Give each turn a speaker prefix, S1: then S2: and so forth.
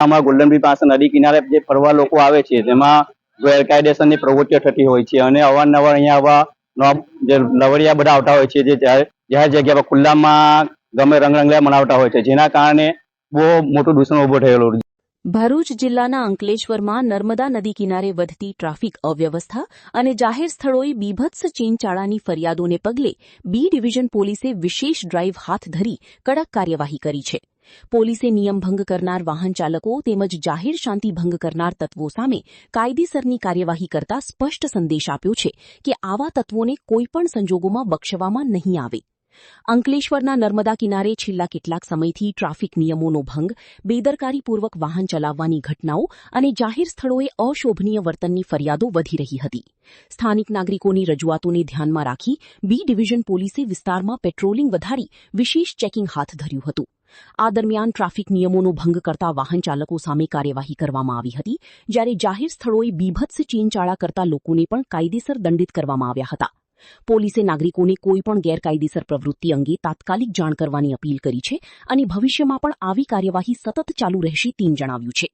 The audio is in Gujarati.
S1: અમારા ગોલ્ડન બ્રિજ પાસે નદી કિનારે જે ફરવા લોકો આવે છે તેમાં ગેરકાયદેસરની પ્રવૃત્તિઓ થતી હોય છે અને અવારનવાર અહીંયા આવા જે લવડિયા બધા આવતા હોય છે જે જાહેર જગ્યા પર ખુલ્લામાં ગમે રંગરંગિયા મનાવતા હોય છે, જેના કારણે બહુ મોટું દૂષણ ઉભો થયેલો છે.
S2: ભરૂચ જિલ્લાના અંકલેશ્વરમાં નર્મદા નદી કિનારે વધતી ટ્રાફિક અવ્યવસ્થા અને જાહેર સ્થળોએ બીભત્સ ચીનચાળાની ફરિયાદોને પગલે બી ડિવિઝન પોલીસે વિશેષ ડ્રાઇવ હાથ ધરી કડક કાર્યવાહી કરી છે. પોલીસે નિયમભંગ કરનાર વાહન ચાલકો તેમજ જાહેર શાંતિ ભંગ કરનાર તત્વો સામે કાયદેસરની કાર્યવાહી કરતા સ્પષ્ટ સંદેશ આપ્યો છે કે આવા તત્વોને કોઈપણ સંજોગોમાં બક્ષવામાં નહીં આવે. અંકલેશ્વરના નર્મદા કિનારે છેલ્લા કેટલાક સમયથી ટ્રાફિક નિયમોનો ભંગ, બેદરકારીપૂર્વક વાહન ચલાવવાની ઘટનાઓ અને જાહેર સ્થળોએ અશોભનીય વર્તનની ફરિયાદો વધી રહી હતી. સ્થાનિક નાગરિકોની રજૂઆતોને ધ્યાનમાં રાખી બી ડિવિઝન પોલીસે વિસ્તારમાં પેટ્રોલિંગ વધારી વિશેષ ચેકિંગ હાથ ધર્યું હતું. આ દરમિયાન ટ્રાફિક નિયમોનો ભંગ કરતા વાહન ચાલકો સામે કાર્યવાહી કરવામાં આવી હતી, જ્યારે જાહેર સ્થળોએ બીભત્સ ચીનચાળા કરતા લોકોને પણ કાયદેસર દંડિત કરવામાં આવ્યા હતા. પોલીસે નાગરિકોને કોઈપણ ગેરકાયદેસર પ્રવૃત્તિ અંગે તાત્કાલિક જાણ કરવાની અપીલ કરી છે અને ભવિષ્યમાં પણ આવી કાર્યવાહી સતત ચાલુ રહેશે તેમ જણાવ્યું છે.